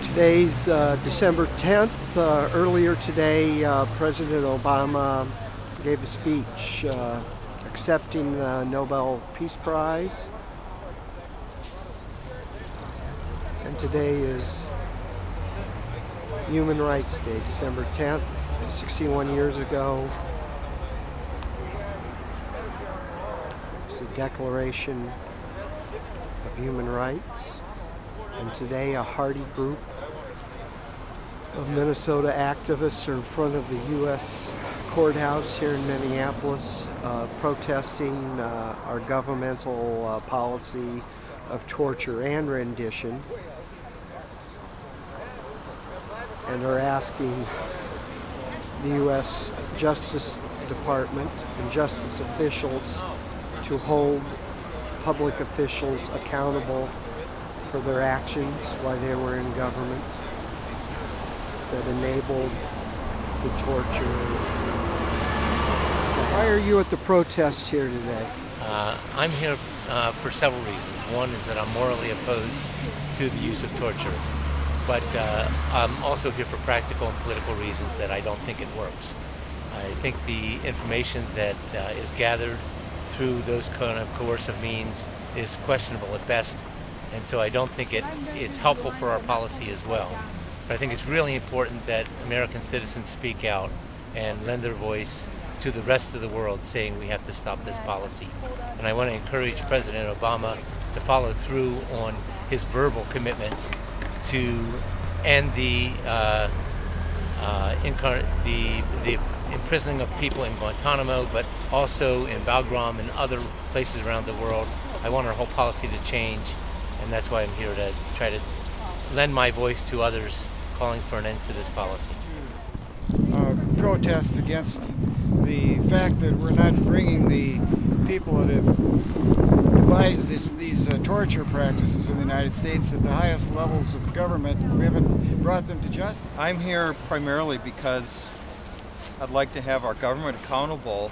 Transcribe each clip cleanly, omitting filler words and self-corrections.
Today's December 10th. Earlier today, President Obama gave a speech accepting the Nobel Peace Prize. And today is Human Rights Day, December 10th, 61 years ago. It's a Declaration of Human Rights. And today a hardy group of Minnesota activists are in front of the U.S. courthouse here in Minneapolis protesting our governmental policy of torture and rendition. And are asking the U.S. Justice Department and justice officials to hold public officials accountable for their actions while they were in government that enabled the torture. So why are you at the protest here today? I'm here for several reasons. One is that I'm morally opposed to the use of torture, but I'm also here for practical and political reasons that I don't think it works. I think the information that is gathered through those kind of coercive means is questionable at best, and so I don't think it's helpful for our policy as well. But I think it's really important that American citizens speak out and lend their voice to the rest of the world saying we have to stop this policy. And I want to encourage President Obama to follow through on his verbal commitments to end the imprisoning of people in Guantanamo, but also in Bagram and other places around the world. I want our whole policy to change, and that's why I'm here to try to lend my voice to others calling for an end to this policy. Protest against the fact that we're not bringing the people that have devised these torture practices in the United States at the highest levels of government. We haven't brought them to justice. I'm here primarily because I'd like to have our government accountable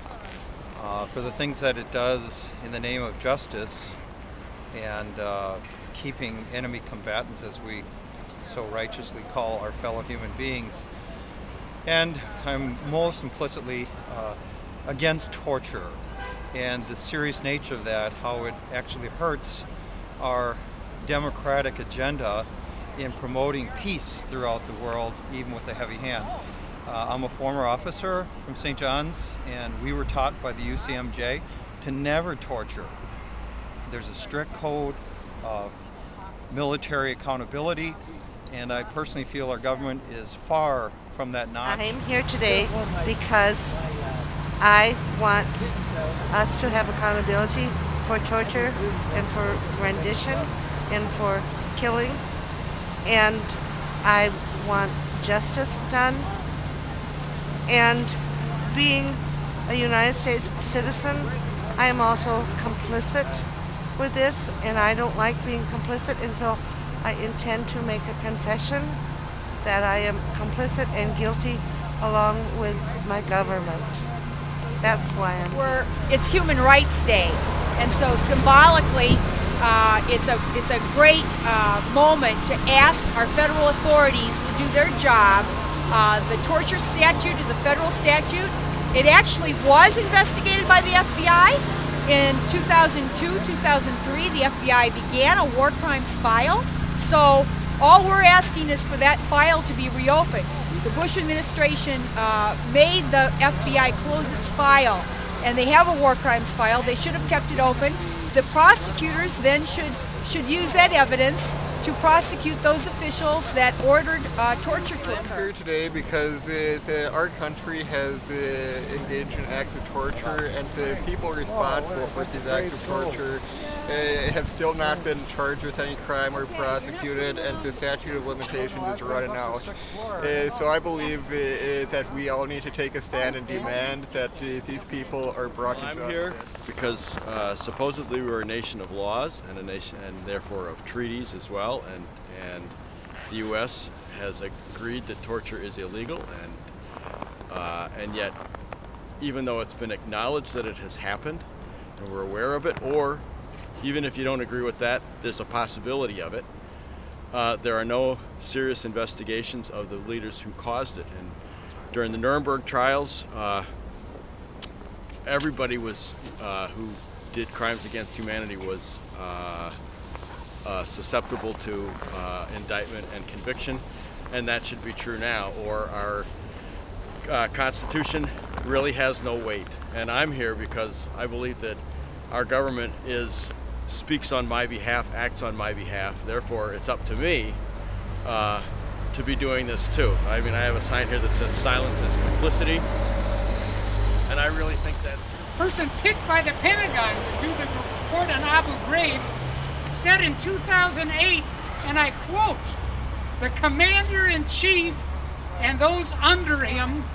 for the things that it does in the name of justice and keeping enemy combatants, as we so righteously call our fellow human beings. And I'm most implicitly against torture and the serious nature of that, how it actually hurts our democratic agenda in promoting peace throughout the world, even with a heavy hand. I'm a former officer from St. John's, and we were taught by the UCMJ to never torture. There's a strict code of military accountability, and I personally feel our government is far from that notch. I'm here today because I want us to have accountability for torture and for rendition and for killing, and I want justice done. And being a United States citizen, I am also complicit with this, and I don't like being complicit, and so I intend to make a confession that I am complicit and guilty along with my government. That's why I'm here. It's Human Rights Day, and so symbolically it's a great moment to ask our federal authorities to do their job. The torture statute is a federal statute. It actually was investigated by the FBI. In 2002, 2003, the FBI began a war crimes file. So all we're asking is for that file to be reopened. The Bush administration made the FBI close its file, and they have a war crimes file. They should have kept it open. The prosecutors then should use that evidence to prosecute those officials that ordered torture to occur. I'm here today because our country has engaged in acts of torture, and the people responsible for these acts of torture have still not been charged with any crime or prosecuted, and the statute of limitations is running out. So I believe that we all need to take a stand and demand that these people are brought to justice. I'm here because supposedly we're a nation of laws and a nation, and therefore of treaties as well, and the U.S. has agreed that torture is illegal, and yet, even though it's been acknowledged that it has happened and we're aware of it, or even if you don't agree with that, there's a possibility of it, there are no serious investigations of the leaders who caused it. And during the Nuremberg trials, everybody was who did crimes against humanity was susceptible to indictment and conviction, and that should be true now, or our Constitution really has no weight. And I'm here because I believe that our government speaks on my behalf, acts on my behalf. Therefore, it's up to me to be doing this too. I mean, I have a sign here that says "Silence is complicity," and I really think that person picked by the Pentagon to do the report on Abu Ghraib said in 2008, and I quote, "The commander-in-chief and those under him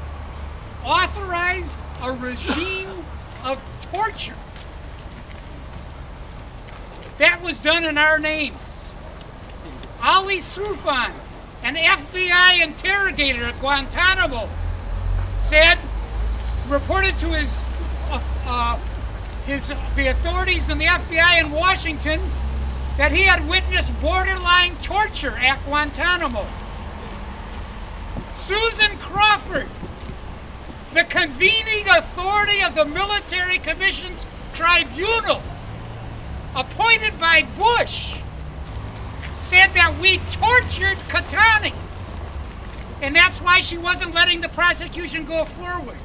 authorized a regime of torture." That was done in our names. Ali Soufan, an FBI interrogator at Guantanamo, reported to the authorities in the FBI in Washington that he had witnessed borderline torture at Guantanamo. Susan Crawford, the convening authority of the Military Commissions Tribunal, appointed by Bush, said that we tortured Katani, and that's why she wasn't letting the prosecution go forward.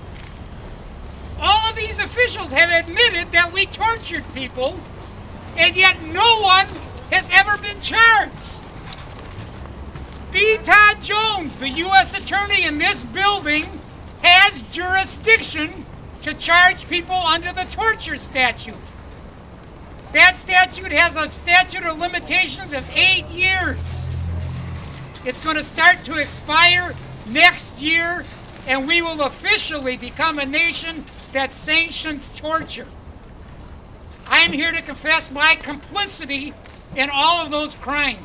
All of these officials have admitted that we tortured people, and yet no one has ever been charged. B. Todd Jones, the U.S. attorney in this building, has jurisdiction to charge people under the torture statute. That statute has a statute of limitations of 8 years. It's going to start to expire next year, and we will officially become a nation that sanctions torture. I am here to confess my complicity in all of those crimes.